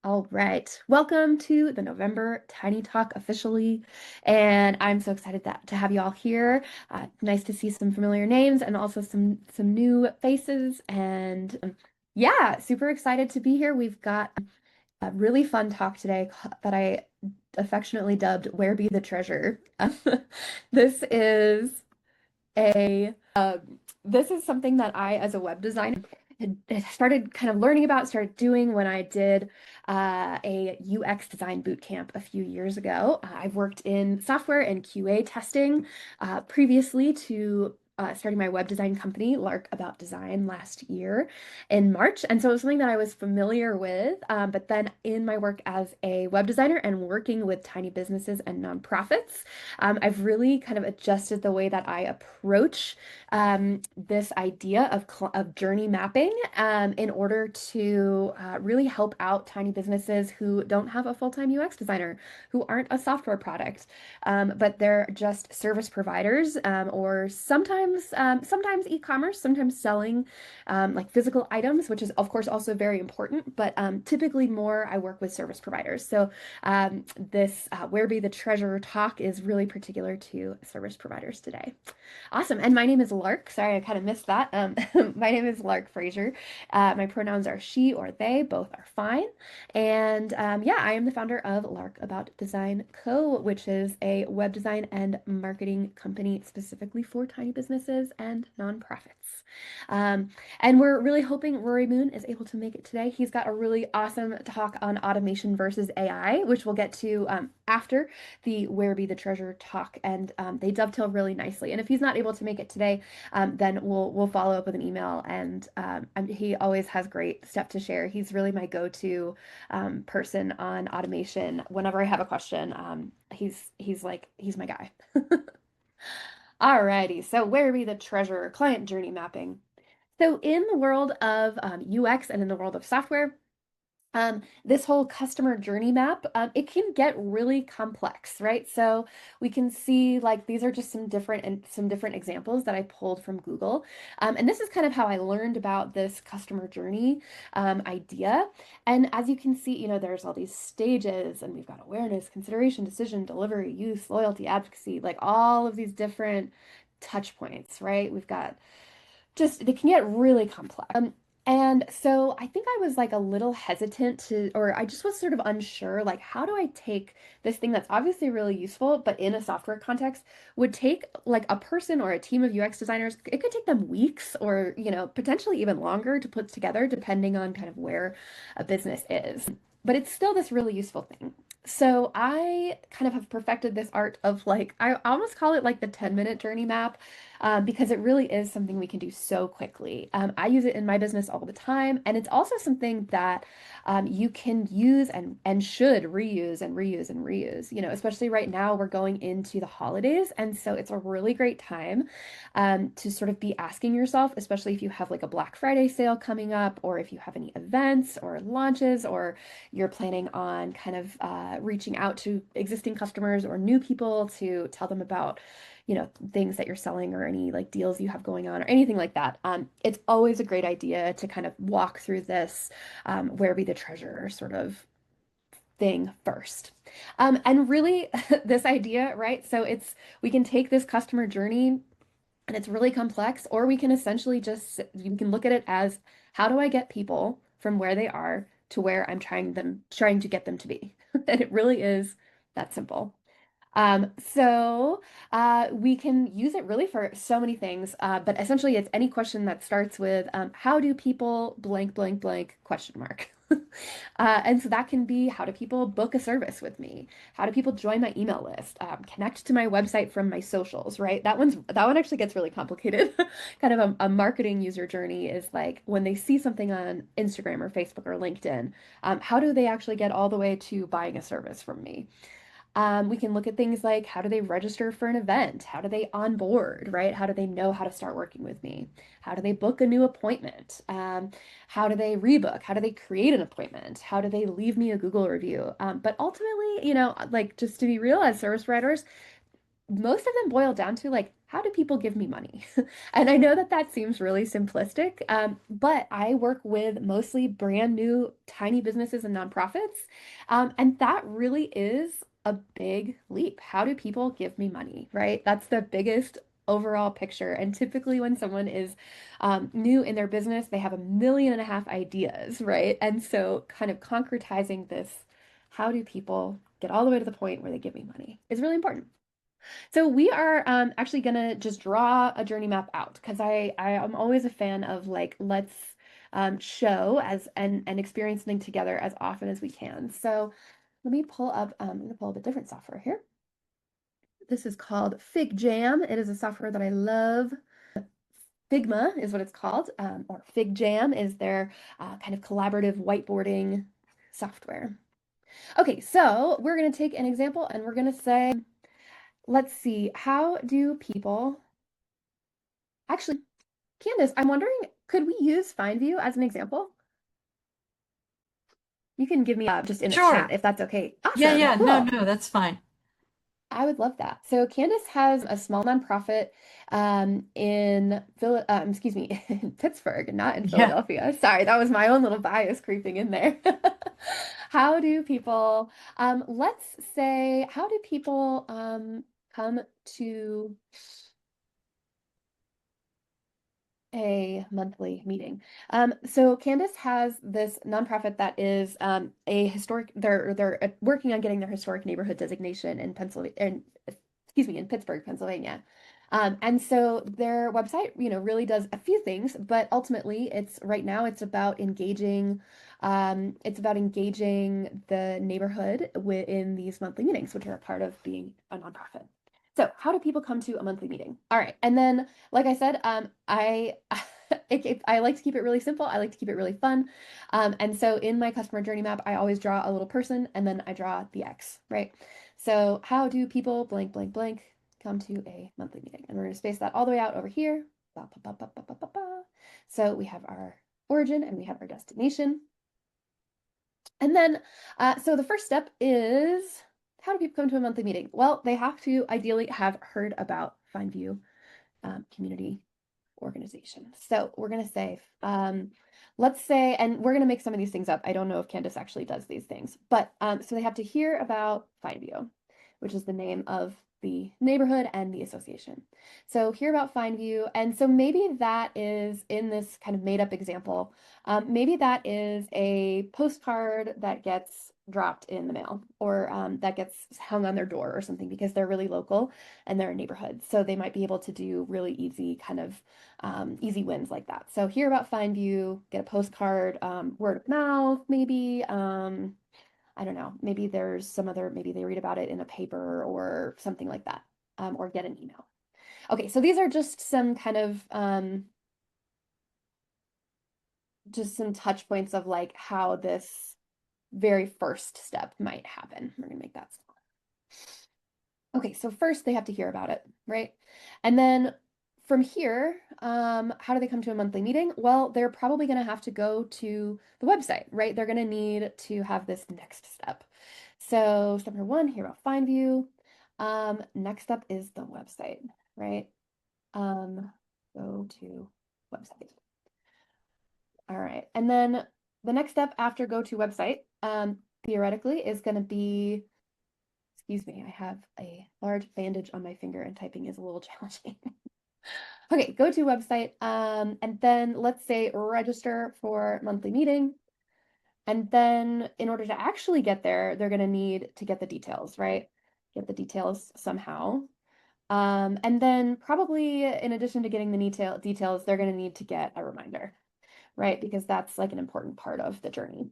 All right. Welcome to the November Tiny Talk officially. And I'm so excited to have you all here. Nice to see some familiar names and also some new faces. And yeah, super excited to be here. We've got a really fun talk today that I affectionately dubbed Where Be the Treasure. This is a this is something that I, as a web designer, had started kind of learning about, started doing when I did a UX design boot camp a few years ago. I've worked in software and QA testing previously to starting my web design company, Lark About Design, last year in March. And so it was something that I was familiar with. But then in my work as a web designer and working with tiny businesses and nonprofits, I've really kind of adjusted the way that I approach this idea of journey mapping in order to really help out tiny businesses who don't have a full-time UX designer, who aren't a software product, but they're just service providers, or sometimes e-commerce, sometimes selling like physical items, which is of course also very important, but typically more I work with service providers. So this Where Be the Treasure talk is really particular to service providers today. Awesome. And my name is Lark. Sorry, I kind of missed that. My name is Lark Fraser. My pronouns are she or they. Both are fine. And yeah, I am the founder of Lark About Design Co., which is a web design and marketing company specifically for tiny businesses and nonprofits. And we're really hoping Rory Moon is able to make it today. He's got a really awesome talk on automation versus AI, which we'll get to after the Where Be the Treasure talk, and they dovetail really nicely. And if he's not able to make it today, then we'll follow up with an email. And he always has great stuff to share. He's really my go-to person on automation. Whenever I have a question, he's my guy. Alrighty, so Where Be the Treasure, client journey mapping. So in the world of UX and in the world of software, this whole customer journey map, it can get really complex, right? So we can see like these are just some different examples that I pulled from Google. And this is kind of how I learned about this customer journey idea. And as you can see, there's all these stages, and we've got awareness, consideration, decision, delivery, use, loyalty, advocacy, like all of these different touch points, right? We've got just they can get really complex. And so I think I was like a little hesitant or I just was sort of unsure, like, how do I take this thing that's obviously really useful, but in a software context would take like a person or a team of UX designers, it could take them weeks or, potentially even longer to put together, depending on kind of where a business is. But it's still this really useful thing. So I kind of have perfected this art of like, I almost call it like the 10-minute journey map because it really is something we can do so quickly. I use it in my business all the time, and it's also something that you can use and should reuse and reuse and reuse. Especially right now we're going into the holidays, and so it's a really great time to sort of be asking yourself, especially if you have like a Black Friday sale coming up, or if you have any events or launches, or you're planning on kind of reaching out to existing customers or new people to tell them about things that you're selling or any like deals you have going on or anything like that. It's always a great idea to kind of walk through this Where Be the Treasure sort of thing first. And really this idea, right? So we can take this customer journey and it's really complex, or we can essentially you can look at it as how do I get people from where they are to where I'm trying to get them to be. And it really is that simple. We can use it really for so many things, but essentially it's any question that starts with how do people blank, blank, blank, question mark. And so that can be how do people book a service with me? How do people join my email list? Connect to my website from my socials, right? That one actually gets really complicated. Kind of a marketing user journey is like when they see something on Instagram or Facebook or LinkedIn, how do they actually get all the way to buying a service from me? We can look at things like how do they register for an event? How do they onboard, right? How do they know how to start working with me? How do they book a new appointment? How do they rebook? How do they create an appointment? How do they leave me a Google review? But ultimately, like just to be real, as service providers, most of them boil down to like, how do people give me money? And I know that that seems really simplistic, but I work with mostly brand new tiny businesses and nonprofits. And that really is a big leap. How do people give me money, right? That's the biggest overall picture. And typically, when someone is new in their business, they have 1.5 million ideas, right? And so, kind of concretizing this, how do people get all the way to the point where they give me money is really important. So we are actually gonna just draw a journey map out because I am always a fan of like let's show as and experience something together as often as we can. So let me pull up I'm gonna pull up a different software here. This is called Fig Jam. It is a software that I love. Figma is what it's called, or Fig Jam is their kind of collaborative whiteboarding software. Okay, so we're gonna take an example and we're gonna say, let's see, how do people actually, Candace, I'm wondering, could we use FindView as an example? You can give me just in the chat Sure. if that's okay. Yeah, Awesome, yeah. No, cool. no, that's fine. I would love that. So Candace has a small nonprofit in excuse me, in Pittsburgh, not in Yeah. Philadelphia. Sorry, that was my own little bias creeping in there. How do people, let's say, how do people come to a monthly meeting? So Candace has this nonprofit that is a historic. They're working on getting their historic neighborhood designation in Pennsylvania, excuse me, in Pittsburgh, Pennsylvania. And so their website, really does a few things, but ultimately, it's right now it's about engaging. It's about engaging the neighborhood within these monthly meetings, which are a part of being a nonprofit. So, how do people come to a monthly meeting? All right, and then like I said, I like to keep it really simple. I like to keep it really fun. And so in my customer journey map, I always draw a little person and then I draw the X, right? So how do people blank, blank, blank come to a monthly meeting? And we're going to space that all the way out over here. Ba, ba, ba, ba, ba, ba, ba. So we have our origin and we have our destination. And then, so the first step is, how do people come to a monthly meeting? Well, they have to ideally have heard about FindView community organization. So we're going to say, let's say, and we're going to make some of these things up. I don't know if Candace actually does these things, but so they have to hear about FindView, which is the name of the neighborhood and the association. So hear about FindView. And so maybe that is in this kind of made up example, maybe that is a postcard that gets dropped in the mail or that gets hung on their door or something because they're really local and they're a neighborhood. So they might be able to do really easy kind of easy wins like that. So hear about FindView, get a postcard, word of mouth, maybe. I don't know, maybe there's some other, maybe they read about it in a paper or something like that, or get an email. Okay, so these are just some kind of just some touch points of like how this very first step might happen. We're gonna make that small. Okay, so first they have to hear about it, right? And then from here, how do they come to a monthly meeting? Well, they're probably going to have to go to the website, right? They're going to need to have this next step. So step number one, hear about FindView. Next up is the website, right? Go to website. All right. And then the next step after go to website, theoretically, is going to be, excuse me, I have a large bandage on my finger and typing is a little challenging. Okay, go to website, and then let's say register for monthly meeting. And then in order to actually get there, they're going to need to get the details, right? Get the details somehow. And then probably in addition to getting the details, they're going to need to get a reminder, right? Because that's like an important part of the journey.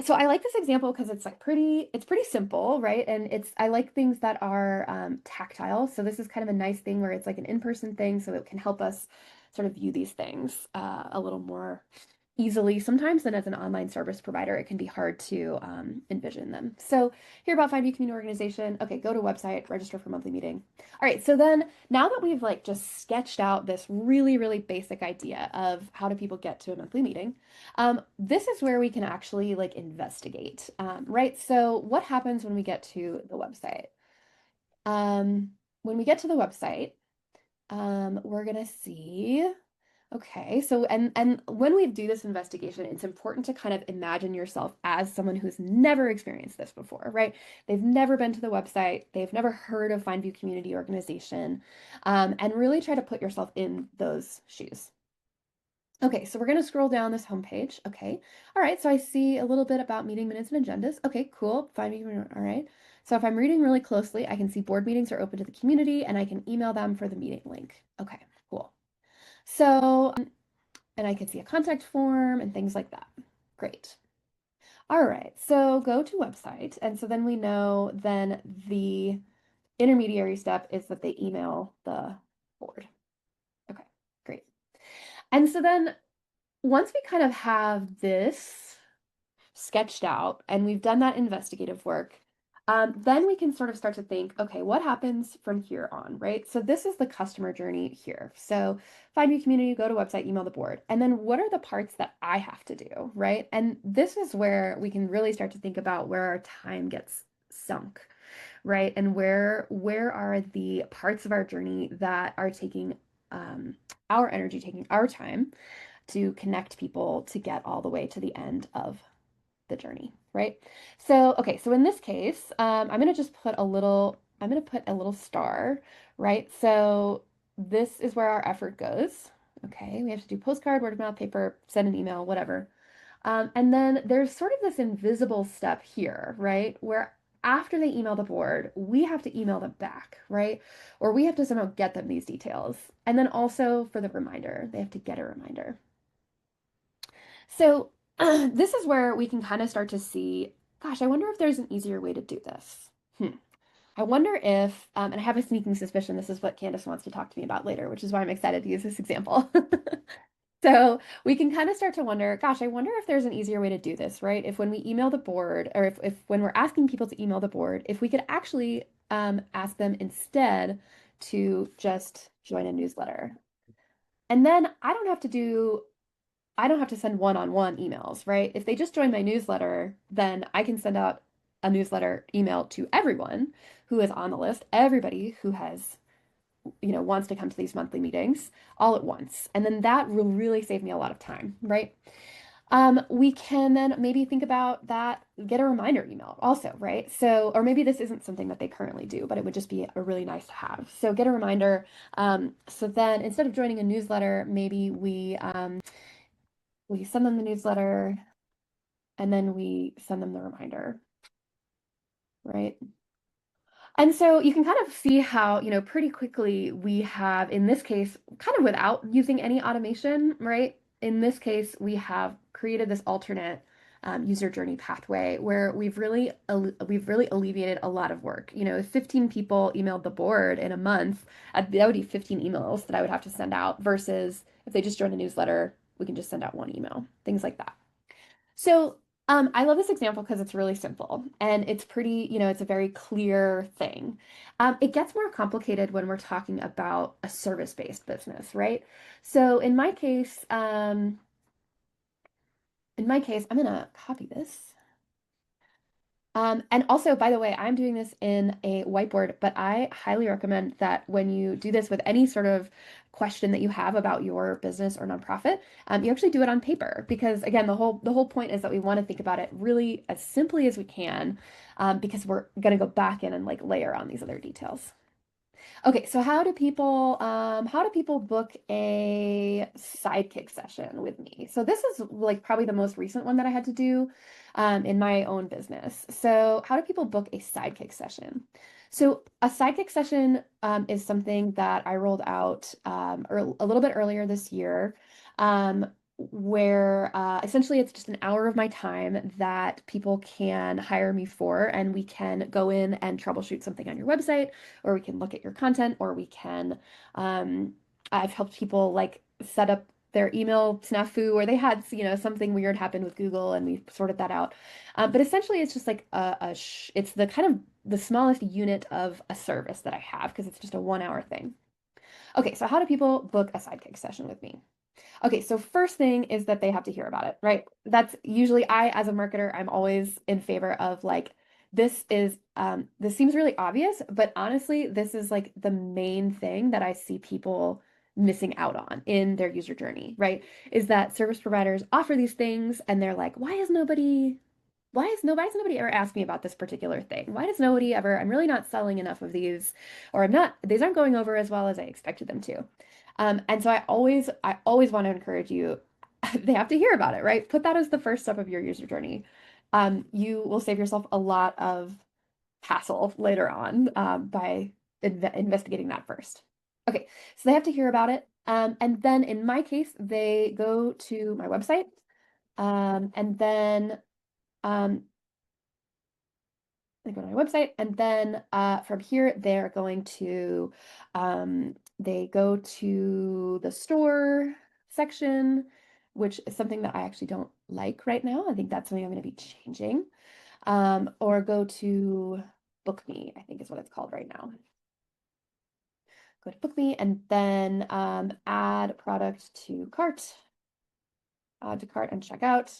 So I like this example because it's like it's pretty simple, right? And I like things that are tactile. So this is kind of a nice thing where it's like an in-person thing, so it can help us sort of view these things a little more easily sometimes than as an online service provider. It can be hard to envision them. So hear about FindView Community Organization. Okay, go to website, register for monthly meeting. All right, so then now that we've like just sketched out this really, really basic idea of how do people get to a monthly meeting, this is where we can actually like investigate, right? So what happens when we get to the website? When we get to the website, we're gonna see. Okay, so and when we do this investigation, it's important to kind of imagine yourself as someone who's never experienced this before, right? They've never been to the website, they've never heard of Findview Community Organization, and really try to put yourself in those shoes. Okay, so we're going to scroll down this homepage. Okay, all right, so I see a little bit about meeting minutes and agendas. Okay, cool. All right. So if I'm reading really closely, I can see board meetings are open to the community and I can email them for the meeting link. Okay, cool. So, and I can see a contact form and things like that. Great. All right, so go to website. And so then we know then the intermediary step is that they email the board. Okay, great. And so then once we kind of have this sketched out and we've done that investigative work, then we can sort of start to think, okay, what happens from here on, right? So this is the customer journey here. So find your community, go to website, email the board. And then what are the parts that I have to do, right? And this is where we can really start to think about where our time gets sunk, right? And where are the parts of our journey that are taking our energy, taking our time to connect people to get all the way to the end of the journey, right? So, okay, so in this case, I'm going to just put a little, I'm going to put a little star, right? So this is where our effort goes. Okay, we have to do postcard, word of mouth, paper, send an email, whatever. And then there's sort of this invisible step here, right? Where after they email the board, we have to email them back, right? Or we have to somehow get them these details. And then also for the reminder, they have to get a reminder. So this is where we can kind of start to see, gosh, I wonder if there's an easier way to do this. I wonder if, and I have a sneaking suspicion this is what Candace wants to talk to me about later, which is why I'm excited to use this example. So we can kind of start to wonder, gosh, I wonder if there's an easier way to do this, right? If when we email the board, or if when we're asking people to email the board, if we could actually ask them instead to just join a newsletter. And then I don't have to send one-on-one emails, right? If they just join my newsletter, then I can send out a newsletter email to everyone who is on the list, everybody who has, wants to come to these monthly meetings all at once. And then that will really save me a lot of time, right? We can then maybe think about that, get a reminder email also, right? So, or maybe this isn't something that they currently do, but it would just be a really nice to have. So get a reminder. So then instead of joining a newsletter, maybe we send them the newsletter and then we send them the reminder, right? And so you can kind of see how, pretty quickly we have, in this case, kind of without using any automation, right? In this case, we have created this alternate user journey pathway where we've really alleviated a lot of work. If 15 people emailed the board in a month, that would be 15 emails that I would have to send out versus if they just join a newsletter, we can just send out one email, things like that. So I love this example because it's really simple and it's pretty, it's a very clear thing. It gets more complicated when we're talking about a service-based business, right? So in my case, I'm gonna copy this. And also, by the way, I'm doing this in a whiteboard, but I highly recommend that when you do this with any sort of question that you have about your business or nonprofit, you actually do it on paper because again, the whole point is that we want to think about it really as simply as we can, because we're going to go back in and like layer on these other details. Okay, so how do people book a sidekick session with me? So this is like probably the most recent one that I had to do in my own business. So how do people book a sidekick session? So a sidekick session is something that I rolled out a little bit earlier this year, where essentially it's just an hour of my time that people can hire me for, and we can go in and troubleshoot something on your website, or we can look at your content, or we can, I've helped people like set up their email snafu, or they had, something weird happen with Google and we sorted that out. But essentially it's just like it's the kind of the smallest unit of a service that I have because it's just a 1 hour thing. Okay, so how do people book a sidekick session with me? Okay, so first thing is that they have to hear about it, right? That's usually as a marketer, I'm always in favor of like this seems really obvious, but honestly, this is like the main thing that I see people missing out on in their user journey, right? Is that service providers offer these things and they're like, why has nobody ever asked me about this particular thing? Why does nobody ever, I'm really not selling enough of these, or these aren't going over as well as I expected them to. And so I always want to encourage you, they have to hear about it, right? Put that as the first step of your user journey. You will save yourself a lot of hassle later on by investigating that first. Okay, so they have to hear about it. And then in my case, they go to my website. And then um, they go to my website. And then from here, they're going to, they go to the store section, which is something that I actually don't like right now. I think that's something I'm going to be changing. Or go to Book Me, I think is what it's called right now. Go to Book Me and then add product to cart, add to cart and check out.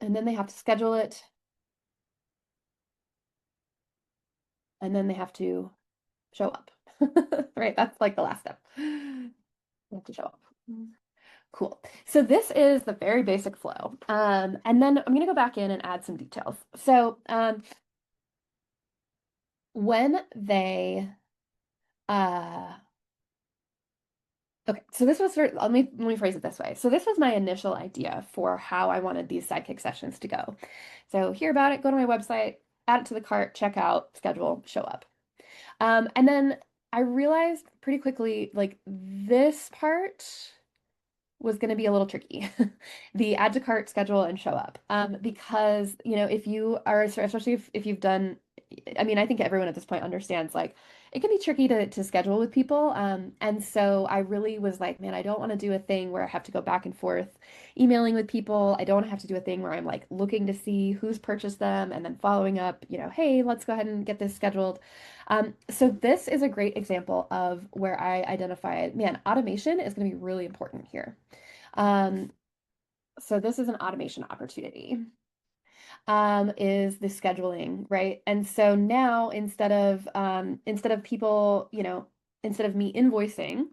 And then they have to schedule it. And then they have to show up. Right? That's like the last step. You have to show up. Cool. So this is the very basic flow. And then I'm going to go back in and add some details. So when they okay, so this was let me phrase it this way. So this was my initial idea for how I wanted these Sidekick sessions to go. So hear about it, go to my website, add it to the cart, check out, schedule, show up. And then I realized pretty quickly, like this part was going to be a little tricky. The add to cart, schedule, and show up. Because, if you are, especially if you've done, I mean, I think everyone at this point understands, like, it can be tricky to schedule with people. And so I really was like, man, I don't want to do a thing where I have to go back and forth emailing with people. I don't want to have to do a thing where I'm like looking to see who's purchased them and then following up, hey, let's go ahead and get this scheduled. So this is a great example of where I identified, man, automation is going to be really important here. Um, so this is an automation opportunity, is the scheduling, right? And so now instead of people, instead of me invoicing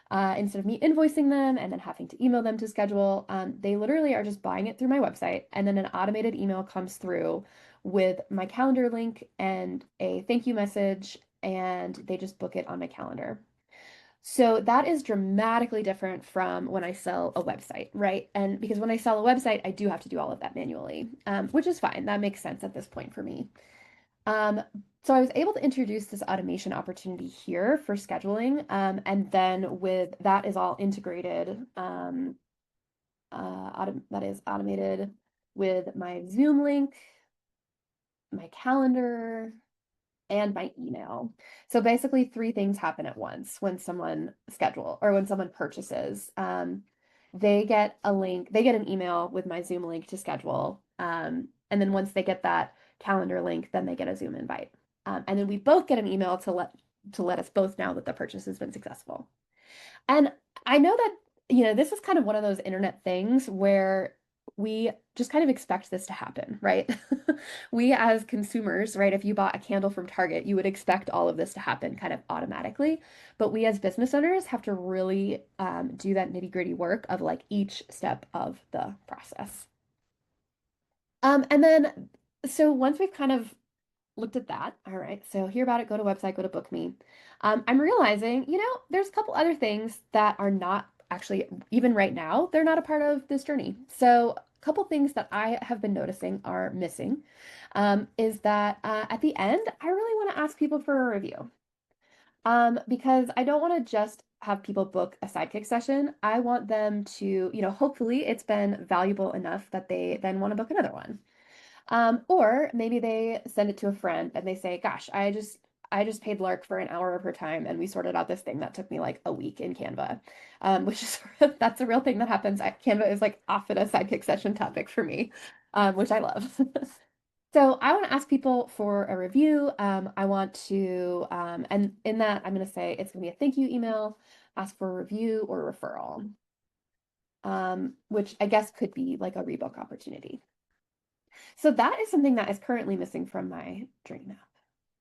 them and then having to email them to schedule, they literally are just buying it through my website, and then an automated email comes through with my calendar link and a thank you message, and they just book it on my calendar. So that is dramatically different from when I sell a website, right? And because when I sell a website, I do have to do all of that manually, which is fine. That makes sense at this point for me. Um, so I was able to introduce this automation opportunity here for scheduling, and then with that is all integrated, that is automated with my Zoom link, my calendar, and my email. So basically, three things happen at once when someone purchases. They get a link, they get an email with my Zoom link to schedule. And then once they get that calendar link, then they get a Zoom invite. And then we both get an email to let us both know that the purchase has been successful. And I know that, this is kind of one of those internet things where we just kind of expect this to happen, right? We as consumers, right, if you bought a candle from Target, you would expect all of this to happen kind of automatically. But we as business owners have to really do that nitty-gritty work of like each step of the process. And then, so once we've kind of looked at that. All right. So hear about it, go to website, go to book me. I'm realizing, there's a couple other things that are not actually, even right now, they're not a part of this journey. So a couple things that I have been noticing are missing, is that at the end, I really want to ask people for a review. Because I don't want to just have people book a Sidekick session. I want them to, hopefully it's been valuable enough that they then want to book another one. Or maybe they send it to a friend and they say, gosh, I just paid Lark for an hour of her time and we sorted out this thing that took me like a week in Canva. Which is that's a real thing that happens. Canva is like often a Sidekick session topic for me, which I love. So I want to ask people for a review. I want to, and in that, I'm going to say it's going to be a thank you email, ask for a review or a referral, which I guess could be like a rebook opportunity. So that is something that is currently missing from my journey map.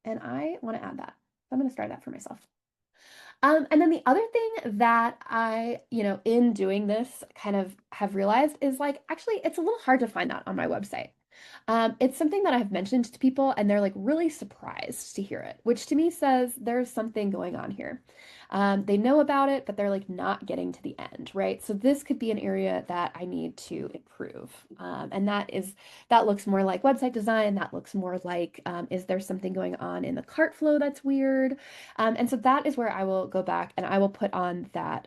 And I want to add that. I'm going to start that for myself. And then the other thing that in doing this kind of have realized is like, actually, it's a little hard to find that on my website. It's something that I've mentioned to people and they're like really surprised to hear it, which to me says there's something going on here. They know about it, but they're like not getting to the end, right? So this could be an area that I need to improve. And that looks more like website design. That looks more like, is there something going on in the cart flow that's weird? And so that is where I will go back and I will put on that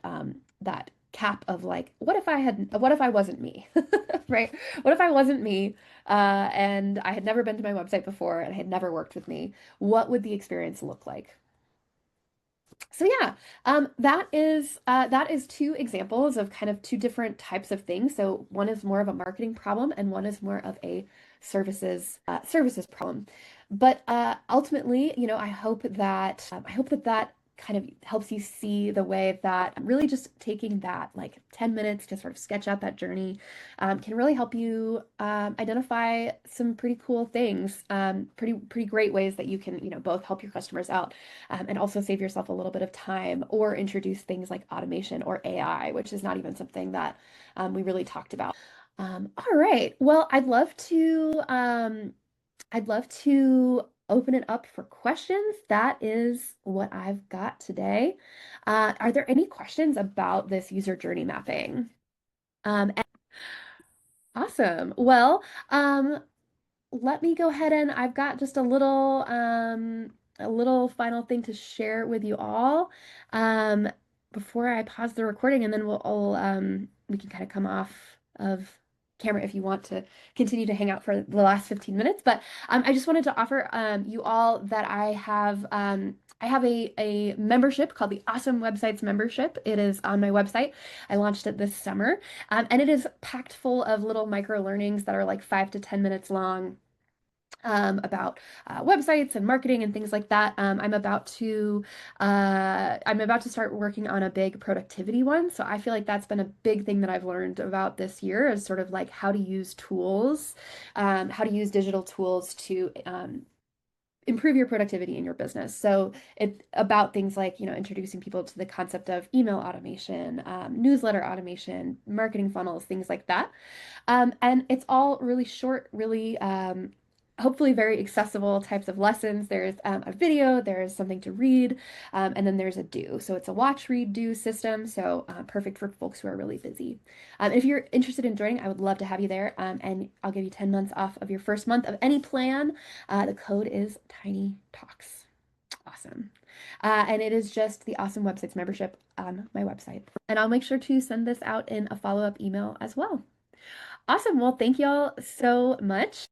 cap of like, what if I wasn't me, right? What if I wasn't me, and I had never been to my website before and had never worked with me? What would the experience look like? So yeah, that is two examples of kind of two different types of things. So one is more of a marketing problem, and one is more of a services problem. But ultimately, I hope that kind of helps you see the way that really just taking that like 10 minutes to sort of sketch out that journey can really help you identify some pretty cool things, pretty great ways that you can, both help your customers out and also save yourself a little bit of time or introduce things like automation or AI, which is not even something that we really talked about. All right. Well, I'd love to open it up for questions. That is what I've got today. Are there any questions about this user journey mapping? Awesome. Well, let me go ahead and I've got just a little final thing to share with you all um, before I pause the recording, and then we can kind of come off of camera if you want to continue to hang out for the last 15 minutes. But I just wanted to offer you all that I have a membership called the Awesome Websites membership. It is on my website. I launched it this summer, and it is packed full of little micro learnings that are like 5 to 10 minutes long about websites and marketing and things like that. I'm about to start working on a big productivity one. So I feel like that's been a big thing that I've learned about this year is sort of like how to use tools, how to use digital tools to improve your productivity in your business. So it's about things like, introducing people to the concept of email automation, newsletter automation, marketing funnels, things like that. And it's all really short, really hopefully very accessible types of lessons. There's a video, there's something to read, and then there's a do. So it's a watch, read, do system. So perfect for folks who are really busy. If you're interested in joining, I would love to have you there. And I'll give you 10 months off of your first month of any plan. The code is Tiny Talks. Awesome. And it is just the Awesome Websites membership on my website. And I'll make sure to send this out in a follow-up email as well. Awesome. Well, thank y'all so much.